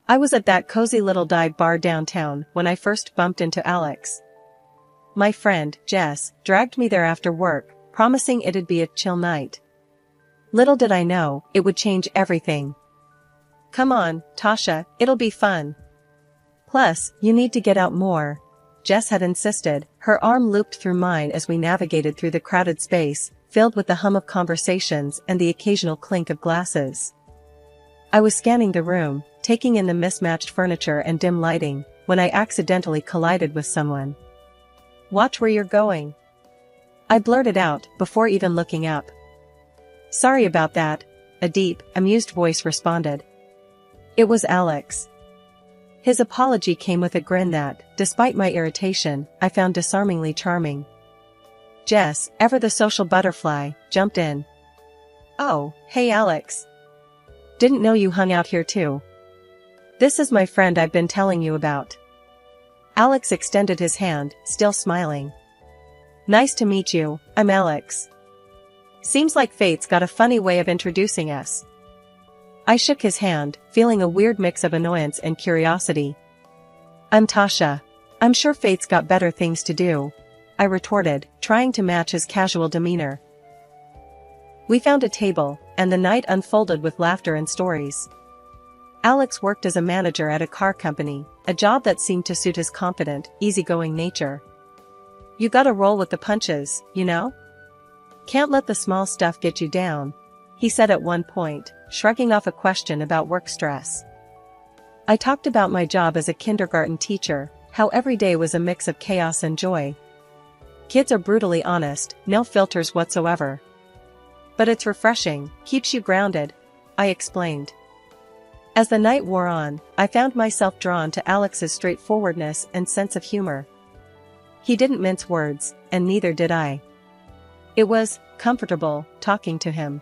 I was at that cozy little dive bar downtown when I first bumped into Alex. My friend, Jess, dragged me there after work, promising it'd be a chill night. Little did I know, it would change everything. "Come on, Tasha, it'll be fun. Plus, you need to get out more," Jess had insisted, her arm looped through mine as we navigated through the crowded space, filled with the hum of conversations and the occasional clink of glasses. I was scanning the room, taking in the mismatched furniture and dim lighting, when I accidentally collided with someone. "Watch where you're going," I blurted out, before even looking up. "Sorry about that," a deep, amused voice responded. It was Alex. His apology came with a grin that, despite my irritation, I found disarmingly charming. Jess, ever the social butterfly, jumped in. "Oh, hey Alex. Didn't know you hung out here too. This is my friend I've been telling you about." Alex extended his hand, still smiling. "Nice to meet you, I'm Alex. Seems like fate's got a funny way of introducing us." I shook his hand, feeling a weird mix of annoyance and curiosity. "I'm Tasha. I'm sure fate's got better things to do," I retorted, trying to match his casual demeanor. We found a table, and the night unfolded with laughter and stories. Alex worked as a manager at a car company, a job that seemed to suit his confident, easygoing nature. "You gotta roll with the punches, you know? Can't let the small stuff get you down," he said at one point, shrugging off a question about work stress. I talked about my job as a kindergarten teacher, how every day was a mix of chaos and joy. Kids are brutally honest, no filters whatsoever. But it's refreshing, keeps you grounded, I explained. As the night wore on, I found myself drawn to Alex's straightforwardness and sense of humor. He didn't mince words, and neither did I. It was comfortable talking to him.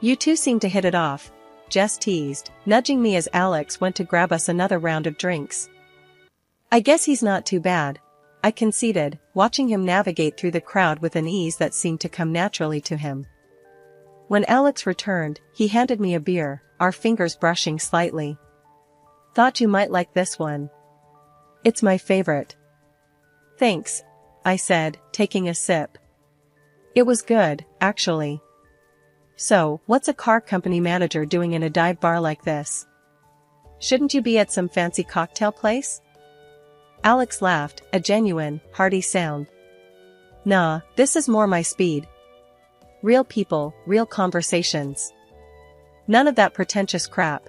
"You two seem to hit it off," Jess teased, nudging me as Alex went to grab us another round of drinks. "I guess he's not too bad," I conceded, watching him navigate through the crowd with an ease that seemed to come naturally to him. When Alex returned, he handed me a beer, our fingers brushing slightly. "Thought you might like this one. It's my favorite." "Thanks," I said, taking a sip. It was good, actually. "So, what's a car company manager doing in a dive bar like this? Shouldn't you be at some fancy cocktail place?" Alex laughed, a genuine, hearty sound. "Nah, this is more my speed. Real people, real conversations. None of that pretentious crap."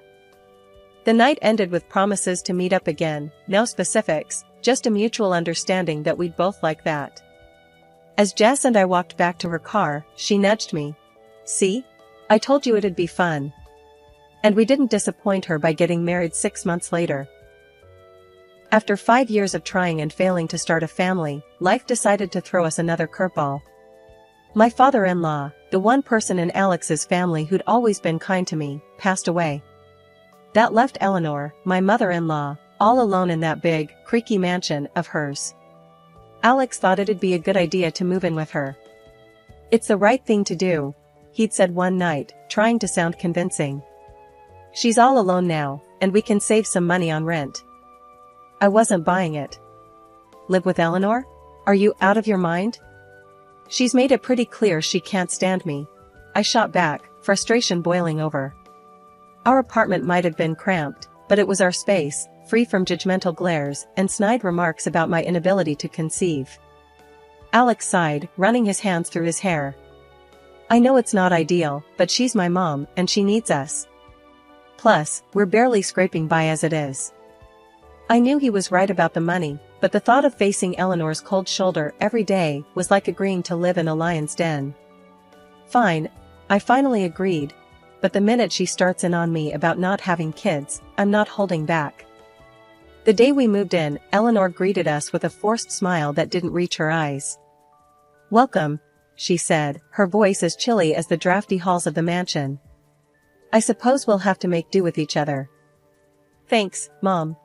The night ended with promises to meet up again, no specifics, just a mutual understanding that we'd both like that. As Jess and I walked back to her car, she nudged me. "See? I told you it'd be fun." And we didn't disappoint her by getting married 6 months later. After 5 years of trying and failing to start a family, life decided to throw us another curveball. My father-in-law, the one person in Alex's family who'd always been kind to me, passed away. That left Eleanor, my mother-in-law, all alone in that big, creaky mansion of hers. Alex thought it'd be a good idea to move in with her. "It's the right thing to do," he'd said one night, trying to sound convincing. "She's all alone now, and we can save some money on rent." I wasn't buying it. "Live with Eleanor? Are you out of your mind? She's made it pretty clear she can't stand me," I shot back, frustration boiling over. Our apartment might have been cramped, but it was our space, free from judgmental glares and snide remarks about my inability to conceive. Alex sighed, running his hands through his hair. "I know it's not ideal, but she's my mom, and she needs us. Plus, we're barely scraping by as it is." I knew he was right about the money, but the thought of facing Eleanor's cold shoulder every day was like agreeing to live in a lion's den. "Fine," I finally agreed, but the minute she starts in on me about not having kids, I'm not holding back. The day we moved in, Eleanor greeted us with a forced smile that didn't reach her eyes. "Welcome," she said, her voice as chilly as the drafty halls of the mansion. "I suppose we'll have to make do with each other." "Thanks, Mom.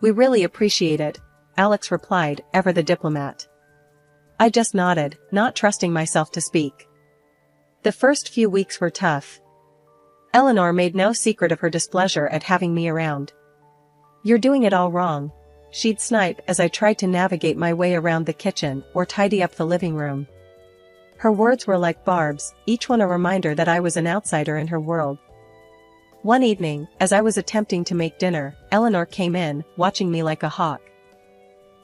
We really appreciate it," Alex replied, ever the diplomat. I just nodded, not trusting myself to speak. The first few weeks were tough. Eleanor made no secret of her displeasure at having me around. "You're doing it all wrong," she'd snipe as I tried to navigate my way around the kitchen or tidy up the living room. Her words were like barbs, each one a reminder that I was an outsider in her world. One evening, as I was attempting to make dinner, Eleanor came in, watching me like a hawk.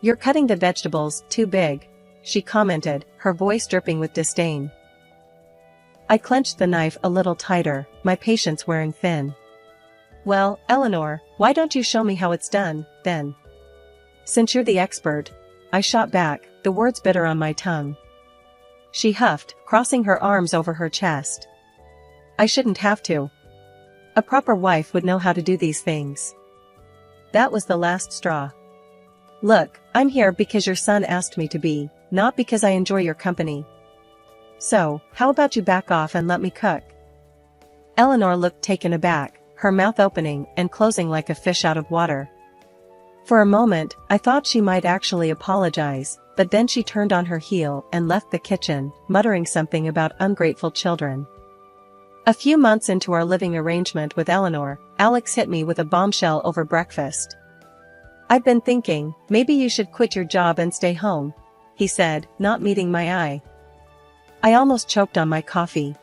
"You're cutting the vegetables too big," she commented, her voice dripping with disdain. I clenched the knife a little tighter, my patience wearing thin. "Well, Eleanor, why don't you show me how it's done, then? Since you're the expert," I shot back, the words bitter on my tongue. She huffed, crossing her arms over her chest. "I shouldn't have to. A proper wife would know how to do these things." That was the last straw. "Look, I'm here because your son asked me to be, not because I enjoy your company. So, how about you back off and let me cook?" Eleanor looked taken aback, her mouth opening and closing like a fish out of water. For a moment, I thought she might actually apologize, but then she turned on her heel and left the kitchen, muttering something about ungrateful children. A few months into our living arrangement with Eleanor, Alex hit me with a bombshell over breakfast. "I've been thinking, maybe you should quit your job and stay home," he said, not meeting my eye. I almost choked on my coffee.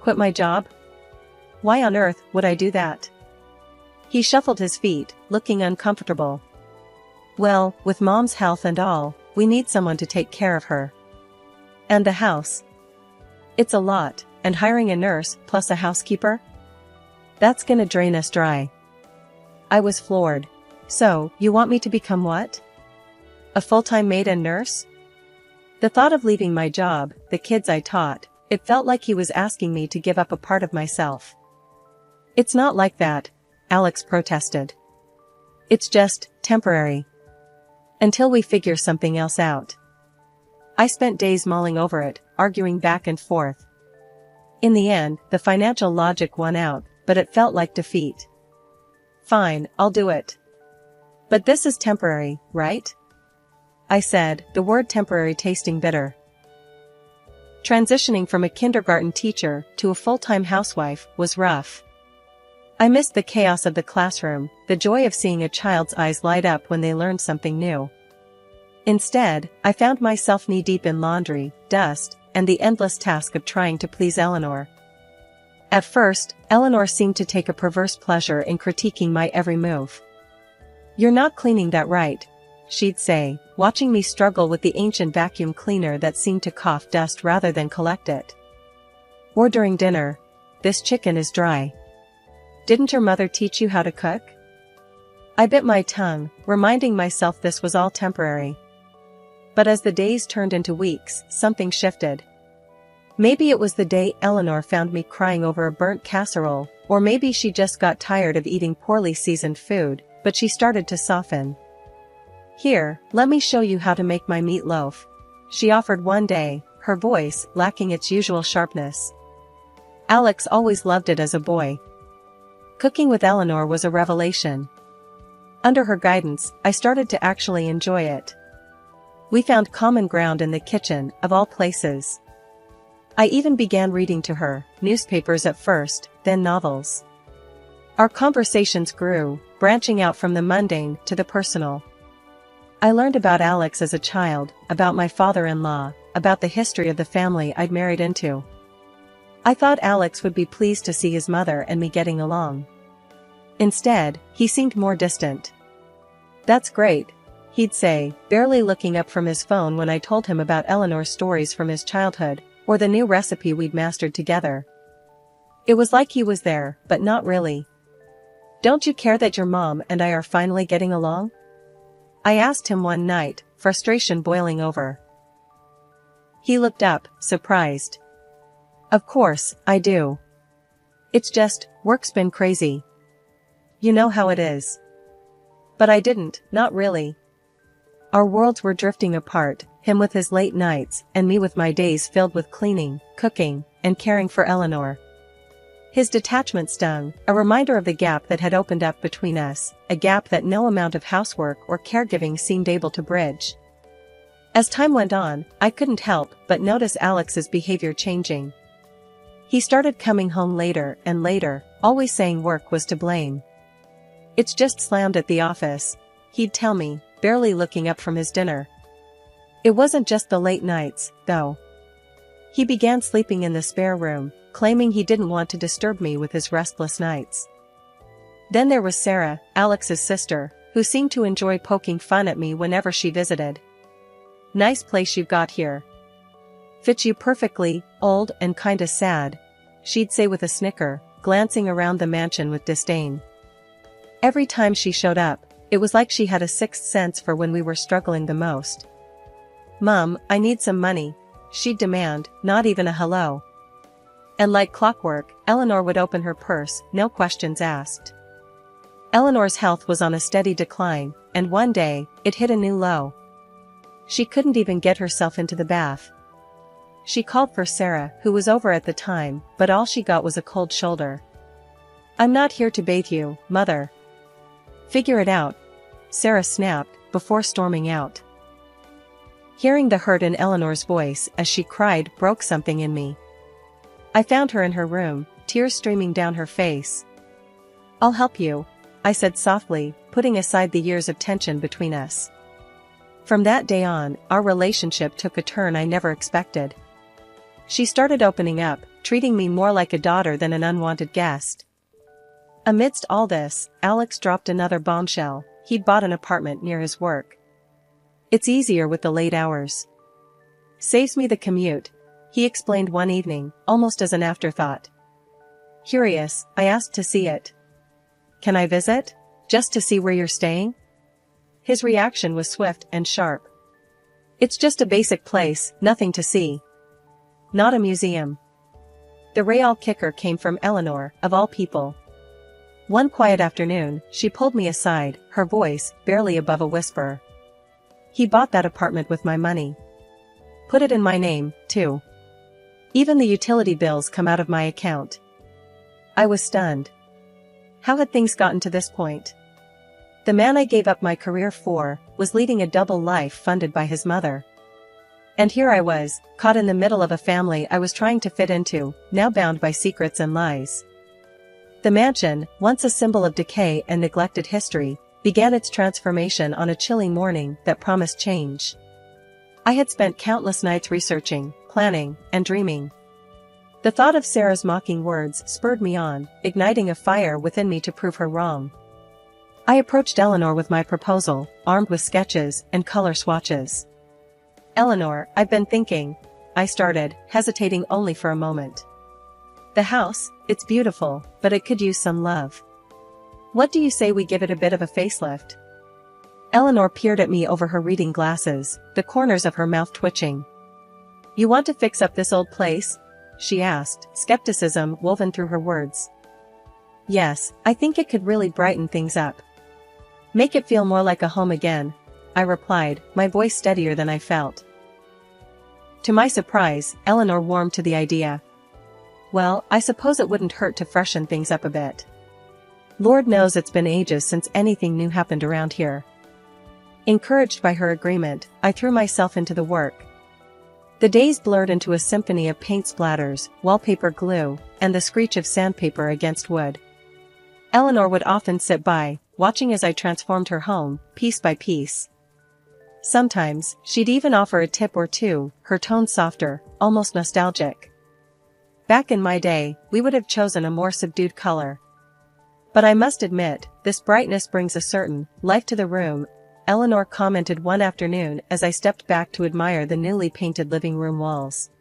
Quit my job? Why on earth would I do that? He shuffled his feet, looking uncomfortable. "Well, with Mom's health and all, we need someone to take care of her. And the house. It's a lot, and hiring a nurse plus a housekeeper? That's gonna drain us dry." I was floored. "So, you want me to become what? A full-time maid and nurse?" The thought of leaving my job, the kids I taught, it felt like he was asking me to give up a part of myself. "It's not like that," Alex protested. "It's just temporary. Until we figure something else out." I spent days mulling over it, arguing back and forth. In the end, the financial logic won out, but it felt like defeat. "Fine, I'll do it. But this is temporary, right?" I said, the word temporary tasting bitter. Transitioning from a kindergarten teacher to a full-time housewife was rough. I missed the chaos of the classroom, the joy of seeing a child's eyes light up when they learned something new. Instead, I found myself knee-deep in laundry, dust, and the endless task of trying to please Eleanor. At first, Eleanor seemed to take a perverse pleasure in critiquing my every move. "You're not cleaning that right," she'd say, watching me struggle with the ancient vacuum cleaner that seemed to cough dust rather than collect it. Or during dinner, "This chicken is dry. Didn't your mother teach you how to cook?" I bit my tongue, reminding myself this was all temporary. But as the days turned into weeks, something shifted. Maybe it was the day Eleanor found me crying over a burnt casserole, or maybe she just got tired of eating poorly seasoned food, but she started to soften. "Here, let me show you how to make my meatloaf," she offered one day, her voice lacking its usual sharpness. Alex always loved it as a boy. Cooking with Eleanor was a revelation. Under her guidance, I started to actually enjoy it. We found common ground in the kitchen, of all places. I even began reading to her, newspapers at first, then novels. Our conversations grew, branching out from the mundane to the personal. I learned about Alex as a child, about my father-in-law, about the history of the family I'd married into. I thought Alex would be pleased to see his mother and me getting along. Instead, he seemed more distant. "That's great," he'd say, barely looking up from his phone when I told him about Eleanor's stories from his childhood, or the new recipe we'd mastered together. It was like he was there, but not really. "Don't you care that your mom and I are finally getting along?" I asked him one night, frustration boiling over. He looked up, surprised. "Of course, I do. It's just, work's been crazy. You know how it is." But I didn't, not really. Our worlds were drifting apart, him with his late nights, and me with my days filled with cleaning, cooking, and caring for Eleanor. His detachment stung, a reminder of the gap that had opened up between us, a gap that no amount of housework or caregiving seemed able to bridge. As time went on, I couldn't help but notice Alex's behavior changing. He started coming home later and later, always saying work was to blame. "It's just slammed at the office," he'd tell me, barely looking up from his dinner. It wasn't just the late nights, though. He began sleeping in the spare room, claiming he didn't want to disturb me with his restless nights. Then there was Sarah, Alex's sister, who seemed to enjoy poking fun at me whenever she visited. "Nice place you've got here. Fits you perfectly, old and kinda sad," she'd say with a snicker, glancing around the mansion with disdain. Every time she showed up, it was like she had a sixth sense for when we were struggling the most. "Mum, I need some money," she'd demand, not even a hello. And like clockwork, Eleanor would open her purse, no questions asked. Eleanor's health was on a steady decline, and one day, it hit a new low. She couldn't even get herself into the bath. She called for Sarah, who was over at the time, but all she got was a cold shoulder. "I'm not here to bathe you, Mother." "Figure it out," Sarah snapped, before storming out. Hearing the hurt in Eleanor's voice as she cried broke something in me. I found her in her room, tears streaming down her face. "I'll help you," I said softly, putting aside the years of tension between us. From that day on, our relationship took a turn I never expected. She started opening up, treating me more like a daughter than an unwanted guest. Amidst all this, Alex dropped another bombshell: he'd bought an apartment near his work. "It's easier with the late hours. Saves me the commute," he explained one evening, almost as an afterthought. Curious, I asked to see it. "Can I visit? Just to see where you're staying?" His reaction was swift and sharp. "It's just a basic place, nothing to see. Not a museum." The real kicker came from Eleanor, of all people. One quiet afternoon, she pulled me aside, her voice barely above a whisper. "He bought that apartment with my money. Put it in my name, too. Even the utility bills come out of my account." I was stunned. How had things gotten to this point? The man I gave up my career for was leading a double life funded by his mother. And here I was, caught in the middle of a family I was trying to fit into, now bound by secrets and lies. The mansion, once a symbol of decay and neglected history, began its transformation on a chilly morning that promised change. I had spent countless nights researching, planning, and dreaming. The thought of Sarah's mocking words spurred me on, igniting a fire within me to prove her wrong. I approached Eleanor with my proposal, armed with sketches and color swatches. "Eleanor, I've been thinking," I started, hesitating only for a moment. "The house, it's beautiful, but it could use some love. What do you say we give it a bit of a facelift?" Eleanor peered at me over her reading glasses, the corners of her mouth twitching. "You want to fix up this old place?" she asked, skepticism woven through her words. "Yes, I think it could really brighten things up. Make it feel more like a home again," I replied, my voice steadier than I felt. To my surprise, Eleanor warmed to the idea. "Well, I suppose it wouldn't hurt to freshen things up a bit. Lord knows it's been ages since anything new happened around here." Encouraged by her agreement, I threw myself into the work. The days blurred into a symphony of paint splatters, wallpaper glue, and the screech of sandpaper against wood. Eleanor would often sit by, watching as I transformed her home, piece by piece. Sometimes, she'd even offer a tip or two, her tone softer, almost nostalgic. Back in my day, we would have chosen a more subdued color. "But I must admit, this brightness brings a certain life to the room," Eleanor commented one afternoon as I stepped back to admire the newly painted living room walls.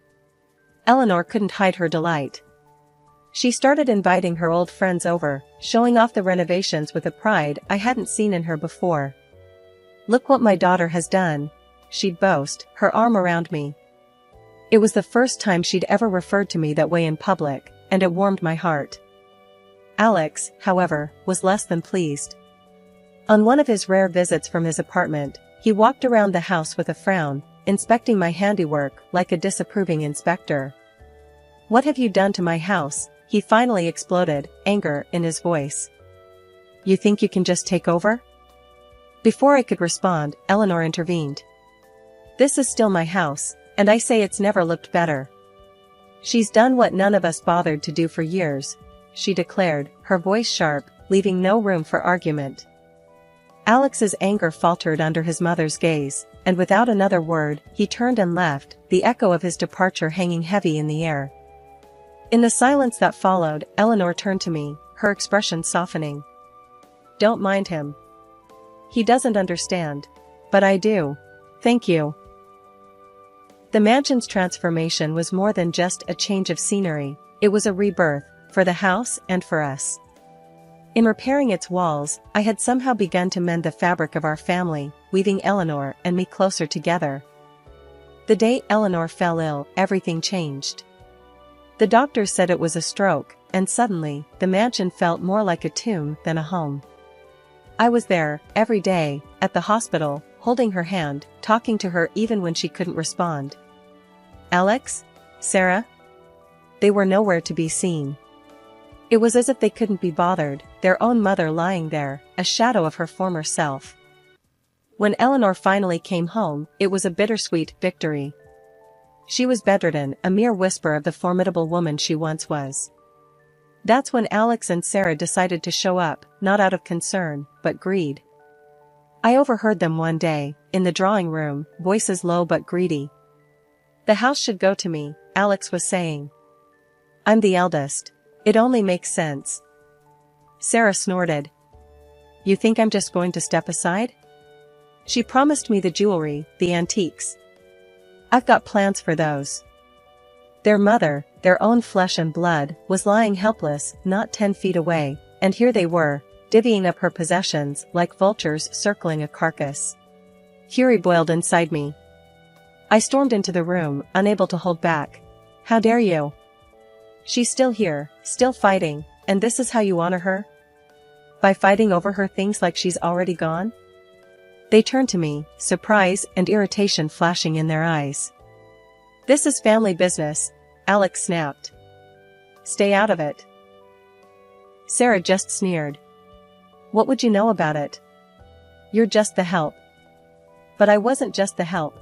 Eleanor couldn't hide her delight. She started inviting her old friends over, showing off the renovations with a pride I hadn't seen in her before. "Look what my daughter has done," she'd boast, her arm around me. It was the first time she'd ever referred to me that way in public, and it warmed my heart. Alex, however, was less than pleased. On one of his rare visits from his apartment, he walked around the house with a frown, inspecting my handiwork like a disapproving inspector. "What have you done to my house?" he finally exploded, anger in his voice. "You think you can just take over?" Before I could respond, Eleanor intervened. "This is still my house, and I say it's never looked better. She's done what none of us bothered to do for years, she declared, her voice sharp, leaving no room for argument. Alex's anger faltered under his mother's gaze, and without another word, he turned and left, the echo of his departure hanging heavy in the air. In the silence that followed, Eleanor turned to me, her expression softening. Don't mind him. He doesn't understand. But I do. Thank you. The mansion's transformation was more than just a change of scenery, it was a rebirth, for the house and for us. In repairing its walls, I had somehow begun to mend the fabric of our family, weaving Eleanor and me closer together. The day Eleanor fell ill, everything changed. The doctors said it was a stroke, and suddenly, the mansion felt more like a tomb than a home. I was there, every day, at the hospital, holding her hand, talking to her even when she couldn't respond. Alex? Sarah? They were nowhere to be seen. It was as if they couldn't be bothered, their own mother lying there, a shadow of her former self. When Eleanor finally came home, it was a bittersweet victory. She was bedridden, a mere whisper of the formidable woman she once was. That's when Alex and Sarah decided to show up, not out of concern, but greed. I overheard them one day, in the drawing room, voices low but greedy. The house should go to me, Alex was saying. I'm the eldest. It only makes sense. Sarah snorted. You think I'm just going to step aside? She promised me the jewelry, the antiques. I've got plans for those. Their mother, their own flesh and blood, was lying helpless, not 10 feet away, and here they were, divvying up her possessions like vultures circling a carcass. Fury boiled inside me. I stormed into the room, unable to hold back. How dare you? She's still here, still fighting, and this is how you honor her? By fighting over her things like she's already gone? They turned to me, surprise and irritation flashing in their eyes. This is family business, Alex snapped. Stay out of it. Sarah just sneered. What would you know about it? You're just the help. But I wasn't just the help.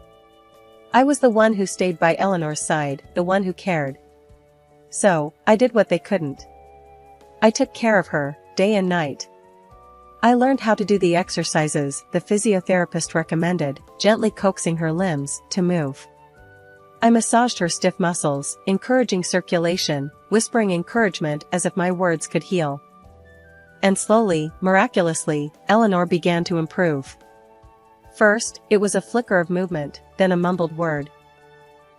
I was the one who stayed by Eleanor's side, the one who cared. So, I did what they couldn't. I took care of her, day and night. I learned how to do the exercises the physiotherapist recommended, gently coaxing her limbs to move. I massaged her stiff muscles, encouraging circulation, whispering encouragement as if my words could heal. And slowly, miraculously, Eleanor began to improve. First, it was a flicker of movement, then a mumbled word.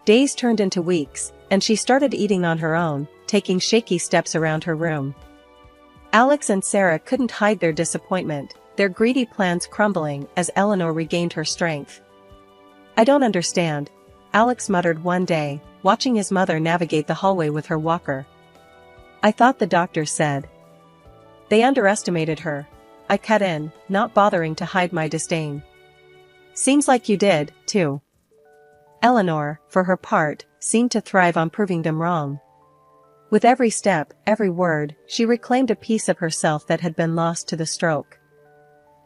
Days turned into weeks, and she started eating on her own, taking shaky steps around her room. Alex and Sarah couldn't hide their disappointment, their greedy plans crumbling as Eleanor regained her strength. I don't understand, Alex muttered one day, watching his mother navigate the hallway with her walker. I thought the doctor said. They underestimated her. I cut in, not bothering to hide my disdain. Seems like you did, too. Eleanor, for her part, seemed to thrive on proving them wrong. With every step, every word, she reclaimed a piece of herself that had been lost to the stroke.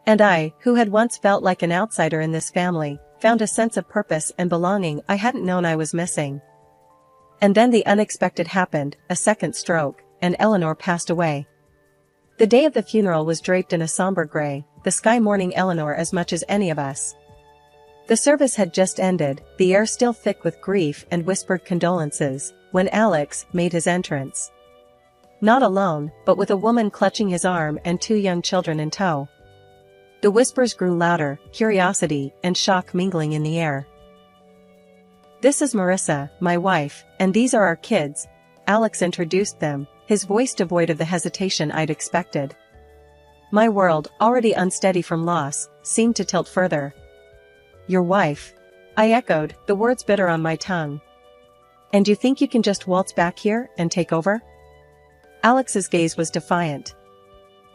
And I, who had once felt like an outsider in this family, found a sense of purpose and belonging I hadn't known I was missing. And then the unexpected happened, a second stroke, and Eleanor passed away. The day of the funeral was draped in a somber gray, the sky mourning Eleanor as much as any of us. The service had just ended, the air still thick with grief and whispered condolences, when Alex made his entrance. Not alone, but with a woman clutching his arm and 2 young children in tow. The whispers grew louder, curiosity and shock mingling in the air. This is Marissa, my wife, and these are our kids, Alex introduced them, his voice devoid of the hesitation I'd expected. My world, already unsteady from loss, seemed to tilt further. Your wife? I echoed, the words bitter on my tongue. And you think you can just waltz back here and take over? Alex's gaze was defiant.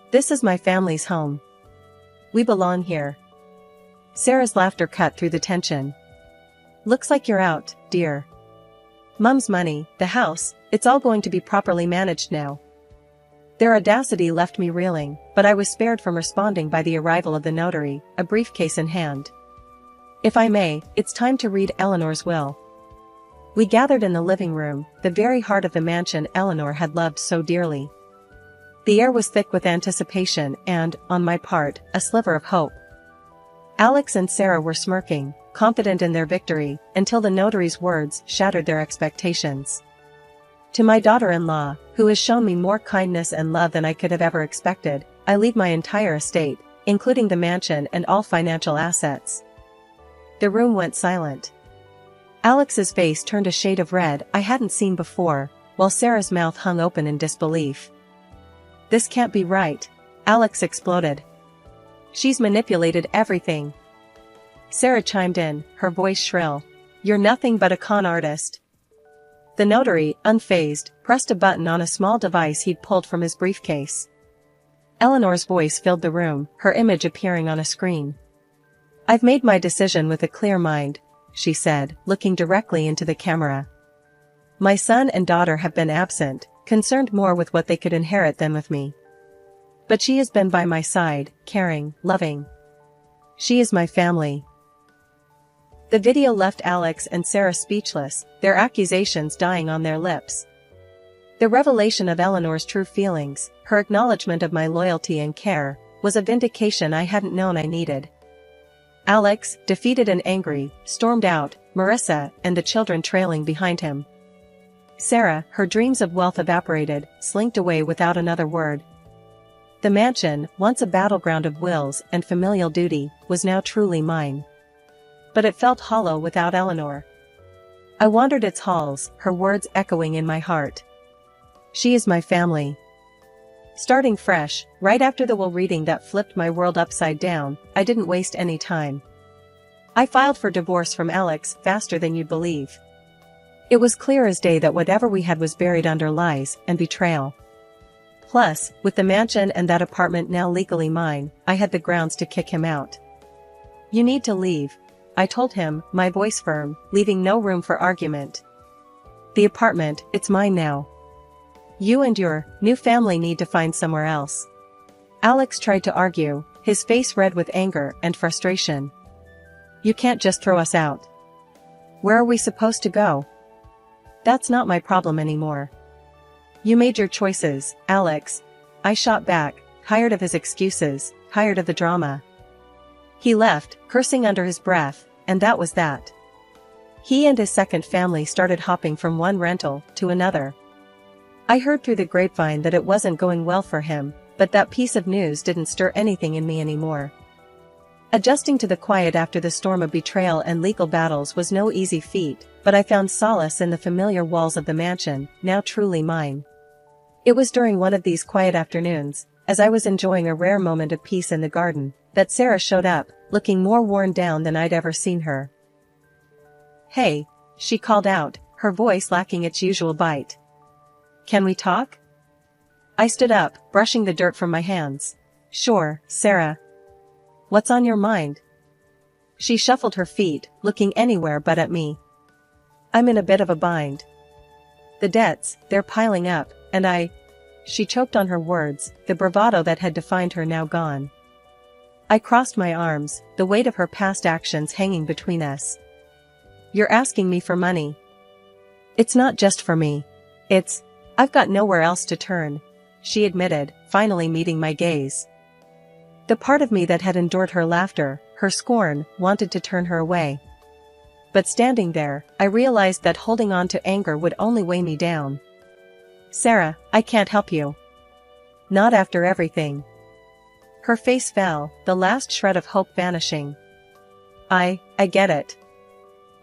This is my family's home. We belong here. Sarah's laughter cut through the tension. Looks like you're out, dear. Mum's money, the house, it's all going to be properly managed now. Their audacity left me reeling, but I was spared from responding by the arrival of the notary, a briefcase in hand. If I may, it's time to read Eleanor's will. We gathered in the living room, the very heart of the mansion Eleanor had loved so dearly. The air was thick with anticipation and, on my part, a sliver of hope. Alex and Sarah were smirking, confident in their victory, until the notary's words shattered their expectations. To my daughter-in-law, who has shown me more kindness and love than I could have ever expected, I leave my entire estate, including the mansion and all financial assets. The room went silent. Alex's face turned a shade of red I hadn't seen before, while Sarah's mouth hung open in disbelief. "This can't be right," Alex exploded. "She's manipulated everything." Sarah chimed in, her voice shrill. "You're nothing but a con artist." The notary, unfazed, pressed a button on a small device he'd pulled from his briefcase. Eleanor's voice filled the room, her image appearing on a screen. "I've made my decision with a clear mind," she said, looking directly into the camera. "My son and daughter have been absent, concerned more with what they could inherit than with me. But she has been by my side, caring, loving. She is my family." The video left Alex and Sarah speechless, their accusations dying on their lips. The revelation of Eleanor's true feelings, her acknowledgement of my loyalty and care, was a vindication I hadn't known I needed. Alex, defeated and angry, stormed out, Marissa and the children trailing behind him. Sarah, her dreams of wealth evaporated, slinked away without another word. The mansion, once a battleground of wills and familial duty, was now truly mine. But it felt hollow without Eleanor. I wandered its halls, her words echoing in my heart. She is my family. Starting fresh, right after the will reading that flipped my world upside down, I didn't waste any time. I filed for divorce from Alex faster than you'd believe. It was clear as day that whatever we had was buried under lies and betrayal. Plus, with the mansion and that apartment now legally mine, I had the grounds to kick him out. "You need to leave," I told him, my voice firm, leaving no room for argument. "The apartment, it's mine now. You and your new family need to find somewhere else." Alex tried to argue, his face red with anger and frustration. "You can't just throw us out. Where are we supposed to go?" "That's not my problem anymore." "You made your choices, Alex," I shot back, tired of his excuses, tired of the drama. He left, cursing under his breath, and that was that. He and his second family started hopping from one rental to another. I heard through the grapevine that it wasn't going well for him, but that piece of news didn't stir anything in me anymore. Adjusting to the quiet after the storm of betrayal and legal battles was no easy feat, but I found solace in the familiar walls of the mansion, now truly mine. It was during one of these quiet afternoons, as I was enjoying a rare moment of peace in the garden, that Sarah showed up, looking more worn down than I'd ever seen her. "Hey," she called out, her voice lacking its usual bite. "Can we talk?" I stood up, brushing the dirt from my hands. "Sure, Sarah. What's on your mind?" She shuffled her feet, looking anywhere but at me. "I'm in a bit of a bind. The debts, they're piling up, and She choked on her words, the bravado that had defined her now gone. I crossed my arms, the weight of her past actions hanging between us. "You're asking me for money." "It's not just for me. I've got nowhere else to turn," she admitted, finally meeting my gaze. The part of me that had endured her laughter, her scorn, wanted to turn her away. But standing there, I realized that holding on to anger would only weigh me down. "Sarah, I can't help you. Not after everything." Her face fell, the last shred of hope vanishing. I get it.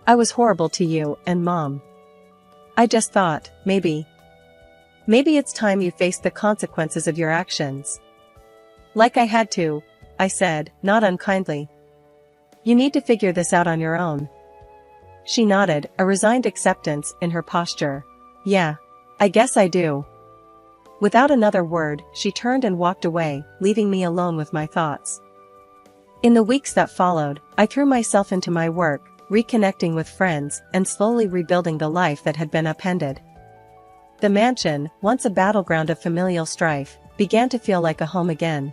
I was horrible to you and Mom. I just thought, maybe it's time you faced the consequences of your actions." "Like I had to," I said, not unkindly. "You need to figure this out on your own." She nodded, a resigned acceptance in her posture. "Yeah, I guess I do." Without another word, she turned and walked away, leaving me alone with my thoughts. In the weeks that followed, I threw myself into my work, reconnecting with friends and slowly rebuilding the life that had been upended. The mansion, once a battleground of familial strife, began to feel like a home again.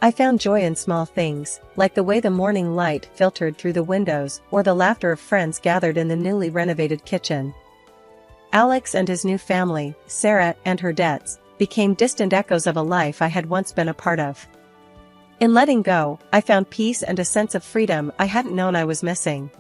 I found joy in small things, like the way the morning light filtered through the windows or the laughter of friends gathered in the newly renovated kitchen. Alex and his new family, Sarah and her debts, became distant echoes of a life I had once been a part of. In letting go, I found peace and a sense of freedom I hadn't known I was missing.